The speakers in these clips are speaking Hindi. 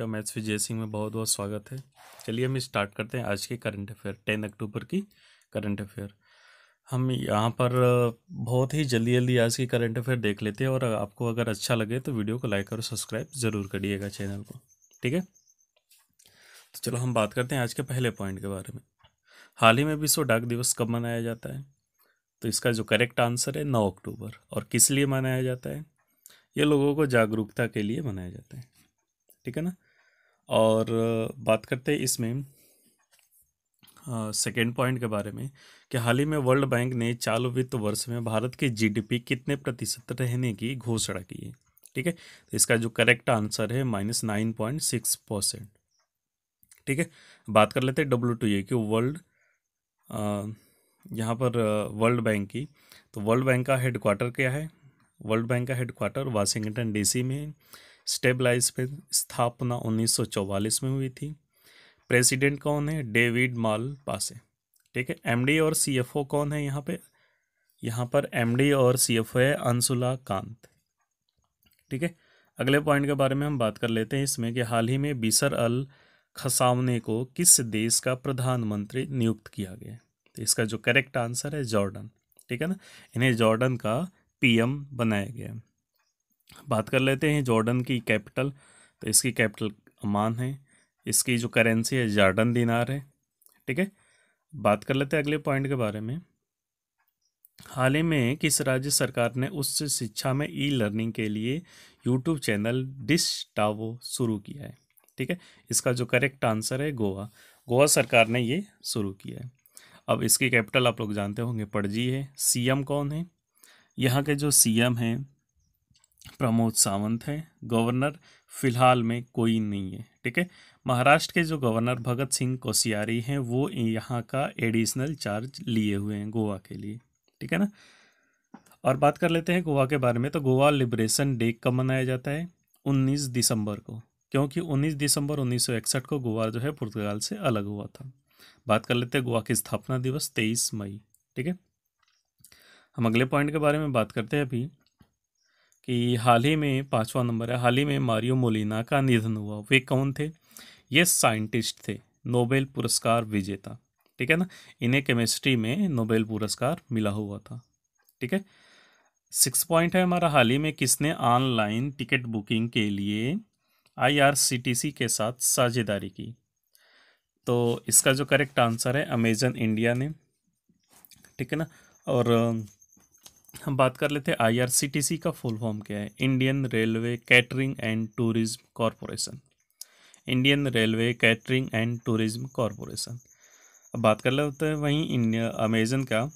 का मैथ्स विजय सिंह में बहुत बहुत स्वागत है। चलिए हम स्टार्ट करते हैं आज के करंट अफेयर 10 अक्टूबर की करंट अफेयर। हम यहाँ पर बहुत ही जल्दी जल्दी आज की करंट अफेयर देख लेते हैं और आपको अगर अच्छा लगे तो वीडियो को लाइक और सब्सक्राइब ज़रूर करिएगा चैनल को, ठीक है। तो चलो हम बात करते हैं आज के पहले पॉइंट के बारे में। हाल ही में विश्व डाक दिवस कब मनाया जाता है? तो इसका जो करेक्ट आंसर है 9 अक्टूबर। और किस लिए मनाया जाता है? ये लोगों को जागरूकता के लिए मनाया जाता है, ठीक है ना। और बात करते हैं इसमें सेकेंड पॉइंट के बारे में कि हाल ही में वर्ल्ड बैंक ने चालू वित्त वर्ष में भारत की जीडीपी कितने प्रतिशत रहने की घोषणा की है, ठीक है। तो इसका जो करेक्ट आंसर है -9.6%, ठीक है। बात कर लेते हैं WTO की, वर्ल्ड यहाँ पर वर्ल्ड बैंक की। तो वर्ल्ड बैंक का हेडक्वार्टर क्या है? वर्ल्ड बैंक का हेडक्वार्टर वाशिंगटन DC में है। स्टेबलाइजेशन स्थापना 1944 में हुई थी। प्रेसिडेंट कौन है? डेविड माल पासे, ठीक है। MD और CFO कौन है यहाँ पे? यहाँ पर MD और CFO है अंशुला कांत, ठीक है। अगले पॉइंट के बारे में हम बात कर लेते हैं इसमें कि हाल ही में बिशर अल खसावने को किस देश का प्रधानमंत्री नियुक्त किया गया है? तो इसका जो करेक्ट आंसर है जॉर्डन, ठीक है ना। इन्हें जॉर्डन का PM बनाया गया है। बात कर लेते हैं जॉर्डन की कैपिटल। तो इसकी कैपिटल अमान है। इसकी जो करेंसी है जॉर्डन दिनार है, ठीक है। बात कर लेते हैं अगले पॉइंट के बारे में। हाल ही में किस राज्य सरकार ने उच्च शिक्षा में E-लर्निंग के लिए YouTube चैनल डिश टावो शुरू किया है, ठीक है। इसका जो करेक्ट आंसर है गोवा। गोवा सरकार ने ये शुरू किया है। अब इसकी कैपिटल आप लोग जानते होंगे पणजी है। CM कौन है? यहाँ के जो CM हैं प्रमोद सावंत है। गवर्नर फिलहाल में कोई नहीं है, ठीक है। महाराष्ट्र के जो गवर्नर भगत सिंह कोश्यारी हैं वो यहाँ का एडिशनल चार्ज लिए हुए हैं गोवा के लिए, ठीक है ना। और बात कर लेते हैं गोवा के बारे में। तो गोवा लिबरेशन डे कब मनाया जाता है? 19 दिसंबर को, क्योंकि 19 दिसंबर 1961 को गोवा जो है पुर्तगाल से अलग हुआ था। बात कर लेते हैं गोवा की स्थापना दिवस 23 मई, ठीक है। हम अगले पॉइंट के बारे में बात करते हैं अभी कि हाल ही में 5वां नंबर है, हाल ही में मारियो मोलिना का निधन हुआ। वे कौन थे? ये साइंटिस्ट थे, नोबेल पुरस्कार विजेता, ठीक है ना। इन्हें केमिस्ट्री में नोबेल पुरस्कार मिला हुआ था, ठीक है। 6 पॉइंट है हमारा, हाल ही में किसने ऑनलाइन टिकट बुकिंग के लिए IRCTC के साथ साझेदारी की? तो इसका जो करेक्ट आंसर है अमेजन इंडिया ने, ठीक है ना। और हम बात कर लेते हैं IRCTC का फुल फॉर्म क्या है? Indian railway catering and tourism corporation. Indian railway catering and tourism corporation. अब बात कर लेते हैं वहीं इंडिया अमेजन का।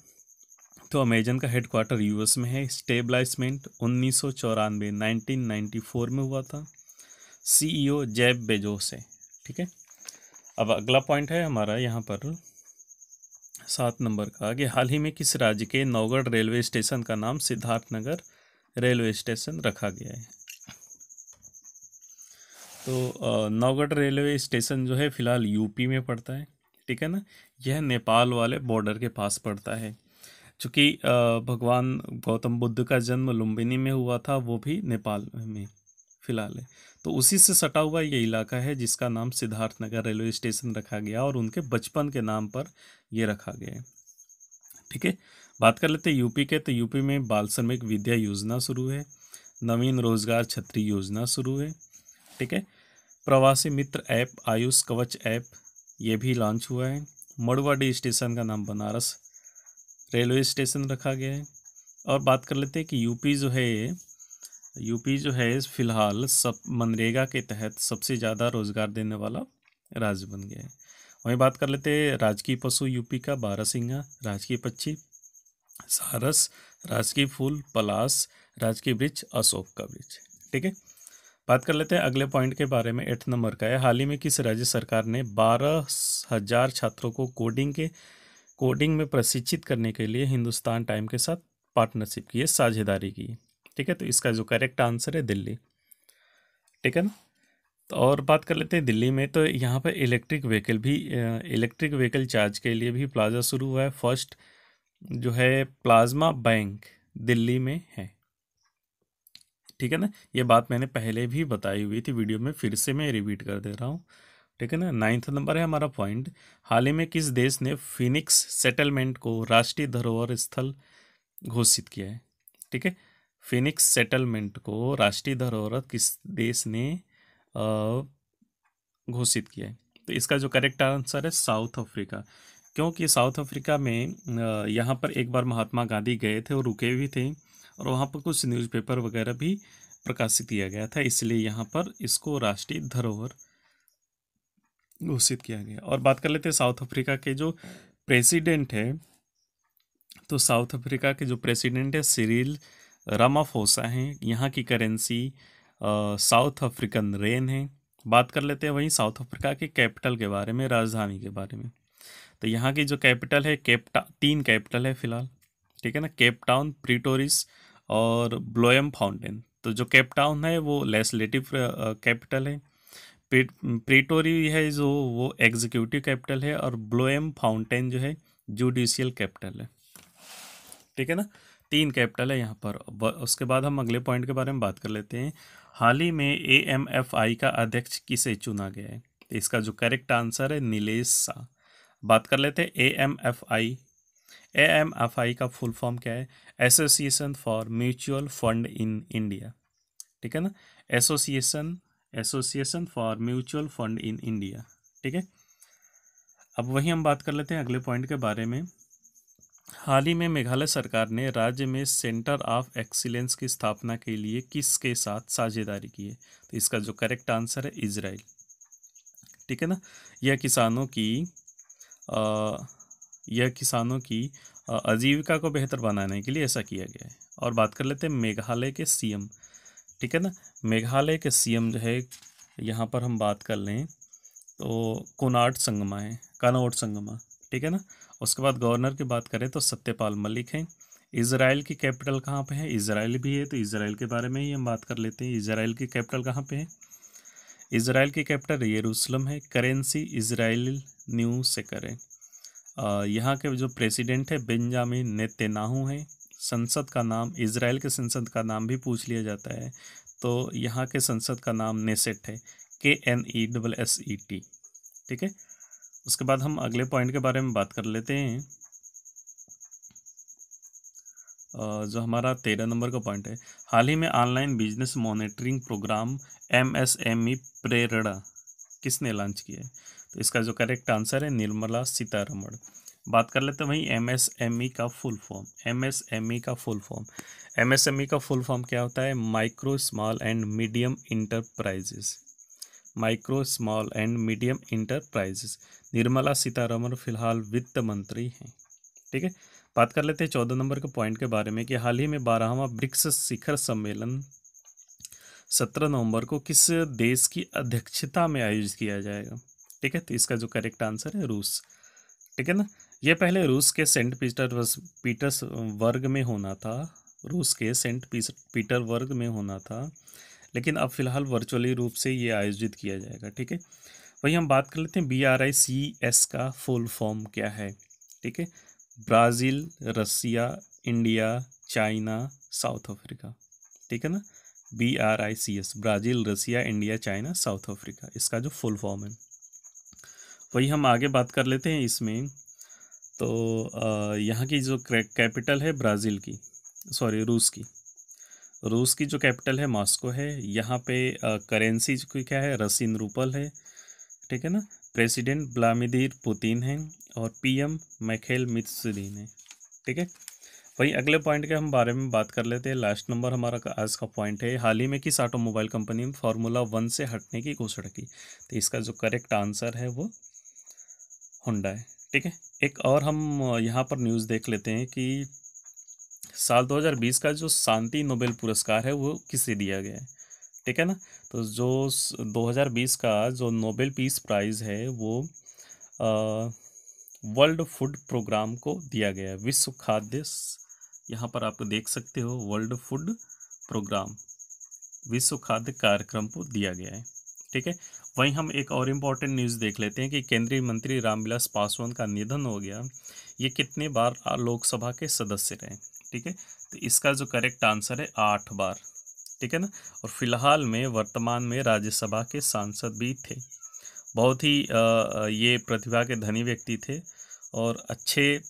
तो अमेजन का हेडक्वार्टर US में है। स्टेबलाइजमेंट 1994 में हुआ था। CEO जेफ बेजोस है, ठीक है। अब अगला पॉइंट है हमारा यहाँ पर 7 नंबर का कि हाल ही में किस राज्य के नौगढ़ रेलवे स्टेशन का नाम सिद्धार्थनगर रेलवे स्टेशन रखा गया है? तो नौगढ़ रेलवे स्टेशन जो है फिलहाल UP में पड़ता है, ठीक है ना। यह नेपाल वाले बॉर्डर के पास पड़ता है। चूँकि भगवान गौतम बुद्ध का जन्म लुम्बिनी में हुआ था, वो भी नेपाल में फिलहाल है। तो उसी से सटा हुआ ये इलाका है जिसका नाम सिद्धार्थनगर रेलवे स्टेशन रखा गया और उनके बचपन के नाम पर ये रखा गया है, ठीक है। बात कर लेते हैं UP के। तो UP में बाल श्रमिक विद्या योजना शुरू है। नवीन रोजगार छतरी योजना शुरू है, ठीक है। प्रवासी मित्र ऐप, आयुष कवच ऐप, ये भी लॉन्च हुआ है। मड़वाडी स्टेशन का नाम बनारस रेलवे स्टेशन रखा गया है। और बात कर लेते हैं कि UP जो है फिलहाल सब मनरेगा के तहत सबसे ज़्यादा रोजगार देने वाला राज्य बन गया है। वहीं बात कर लेते हैं राजकीय पशु UP का बारहसिंगा, राजकीय पक्षी सारस, राजकीय फूल पलाश, राजकीय वृक्ष अशोक का वृक्ष, ठीक है। बात कर लेते हैं अगले पॉइंट के बारे में 8 नंबर का है, हाल ही में किस राज्य सरकार ने 12,000 छात्रों को कोडिंग में प्रशिक्षित करने के लिए हिंदुस्तान टाइम के साथ पार्टनरशिप की है, साझेदारी की है, ठीक है। तो इसका जो करेक्ट आंसर है दिल्ली, ठीक है ना। तो और बात कर लेते हैं दिल्ली में। तो यहाँ पर इलेक्ट्रिक व्हीकल चार्ज के लिए भी प्लाजा शुरू हुआ है। फर्स्ट जो है प्लाज्मा बैंक दिल्ली में है, ठीक है ना, ये बात मैंने पहले भी बताई हुई थी वीडियो में, फिर से मैं रिपीट कर दे रहा हूँ। ठीक है ना। 9वां नंबर है हमारा पॉइंट, हाल ही में किस देश ने फिनिक्स सेटलमेंट को राष्ट्रीय धरोहर स्थल घोषित किया है। ठीक है, फिनिक्स सेटलमेंट को राष्ट्रीय धरोहर किस देश ने घोषित किया है। तो इसका जो करेक्ट आंसर है साउथ अफ्रीका, क्योंकि साउथ अफ्रीका में यहाँ पर एक बार महात्मा गांधी गए थे और रुके भी थे, और वहाँ पर कुछ न्यूज़पेपर वगैरह भी प्रकाशित किया गया था, इसलिए यहाँ पर इसको राष्ट्रीय धरोहर घोषित किया गया। और बात कर लेते हैं साउथ अफ्रीका के जो प्रेसिडेंट है, तो साउथ अफ्रीका के जो प्रेसिडेंट है सिरिल रामाफोसा हैं। यहाँ की करेंसी साउथ अफ्रीकन रेन है। बात कर लेते हैं वहीं साउथ अफ्रीका के कैपिटल के बारे में, राजधानी के बारे में। तो यहाँ की जो कैपिटल है तीन कैपिटल है फिलहाल। ठीक है ना, केप टाउन, प्रीटोरिस और ब्लोएम फाउंटेन। तो जो केप टाउन है वो लेजिस्लेटिव कैपिटल है, प्रीटोरी है जो वो एग्जीक्यूटिव कैपिटल है, और ब्लोएम फाउंटेन जो है जुडिशियल कैपिटल है। ठीक है ना, तीन कैपिटल है यहाँ पर। उसके बाद हम अगले पॉइंट के बारे में बात कर लेते हैं। हाल ही में AMFI का अध्यक्ष किसे चुना गया है। तो इसका जो करेक्ट आंसर है नीलेश शाह। बात कर लेते हैं AMFI का फुल फॉर्म क्या है, association for mutual fund in India. ठीक है ना, association for mutual fund in India. ठीक है, अब वही हम बात कर लेते हैं अगले पॉइंट के बारे में। हाल ही में मेघालय सरकार ने राज्य में सेंटर ऑफ एक्सीलेंस की स्थापना के लिए किसके साथ साझेदारी की है। तो इसका जो करेक्ट आंसर है इजराइल। ठीक है ना, यह किसानों की आजीविका को बेहतर बनाने के लिए ऐसा किया गया है। और बात कर लेते हैं मेघालय के सीएम। ठीक है ना, मेघालय के सीएम जो है, यहाँ पर हम बात कर लें तो कनॉट संगमा। ठीक है ना, उसके बाद गवर्नर की बात करें तो सत्यपाल मलिक हैं। इजराइल की कैपिटल कहाँ पे है, इजराइल भी है, तो इजराइल के बारे में ही हम बात कर लेते हैं। इजराइल की कैपिटल कहाँ पे है, इजराइल की कैपिटल यरूशलेम है। करेंसी इजराइल न्यू शेकर है। यहाँ के जो प्रेसिडेंट है बेंजामिन नेतन्याहू हैं। संसद का नाम, इजराइल के संसद का नाम भी पूछ लिया जाता है, तो यहाँ के संसद का नाम नेसेट है, KNESSET। ठीक है, उसके बाद हम अगले पॉइंट के बारे में बात कर लेते हैं। जो हमारा 13 नंबर का पॉइंट है, हाल ही में online business monitoring program MSME Prerna किसने लॉन्च किया है। तो इसका जो करेक्ट आंसर है निर्मला सीतारमण। बात कर लेते हैं वहीं MSME का फुल फॉर्म। MSME का फुल फॉर्म क्या होता है, micro small and medium enterprises. Nirmala Sitharaman फिलहाल वित्त मंत्री हैं। ठीक है, बात कर लेते हैं 14 नंबर के पॉइंट के बारे में कि हाल ही में 12वां ब्रिक्स शिखर सम्मेलन 17 नवंबर को किस देश की अध्यक्षता में आयोजित किया जाएगा। ठीक है, तो इसका जो करेक्ट आंसर है रूस। ठीक है ना, यह पहले रूस के सेंट पीटर्सबर्ग में होना था, लेकिन अब फिलहाल वर्चुअली रूप से ये आयोजित किया जाएगा। ठीक है, वही हम बात कर लेते हैं BRICS का फुल फॉर्म क्या है। ठीक है, ब्राज़ील, रसिया, इंडिया, चाइना, साउथ अफ्रीका। ठीक है ना, BRICS, ब्राज़ील, रसिया, इंडिया, चाइना, साउथ अफ्रीका, इसका जो फुल फॉर्म है। वही हम आगे बात कर लेते हैं इसमें। तो यहाँ की जो कैपिटल है रूस की जो कैपिटल है मॉस्को है। यहाँ पे करेंसी क्या है, रशियन रूपल है। ठीक है ना, प्रेसिडेंट व्लादिमीर पुतिन हैं और PM माइखेल मित्सुरीन है। ठीक है, वही अगले पॉइंट के हम बारे में बात कर लेते हैं। लास्ट नंबर हमारा आज का पॉइंट है, हाल ही में किस ऑटोमोबाइल कंपनी ने फार्मूला 1 से हटने की घोषणा की। तो इसका जो करेक्ट आंसर है वो होंडा है। ठीक है, एक और हम यहाँ पर न्यूज़ देख लेते हैं कि साल 2020 का जो शांति नोबेल पुरस्कार है वो किसे दिया गया है। ठीक है ना, तो जो 2020 का जो नोबेल पीस प्राइज़ है वो वर्ल्ड फूड प्रोग्राम को दिया गया है। विश्व खाद्य, यहाँ पर आप देख सकते हो वर्ल्ड फूड प्रोग्राम, विश्व खाद्य कार्यक्रम को दिया गया है। ठीक है, वहीं हम एक और इम्पॉर्टेंट न्यूज़ देख लेते हैं कि केंद्रीय मंत्री रामविलास पासवान का निधन हो गया। ये कितने बार लोकसभा के सदस्य रहे। ठीक है, तो इसका जो करेक्ट आंसर है 8 बार। ठीक है ना। और फिलहाल में वर्तमान में राज्यसभा के सांसद भी थे। बहुत ही ये प्रतिभा के धनी व्यक्ति थे और अच्छे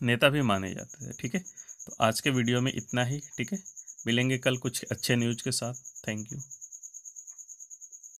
नेता भी माने जाते थे। ठीक है, तो आज के वीडियो में इतना ही। ठीक है, मिलेंगे कल कुछ अच्छे न्यूज़ के साथ। Thank you.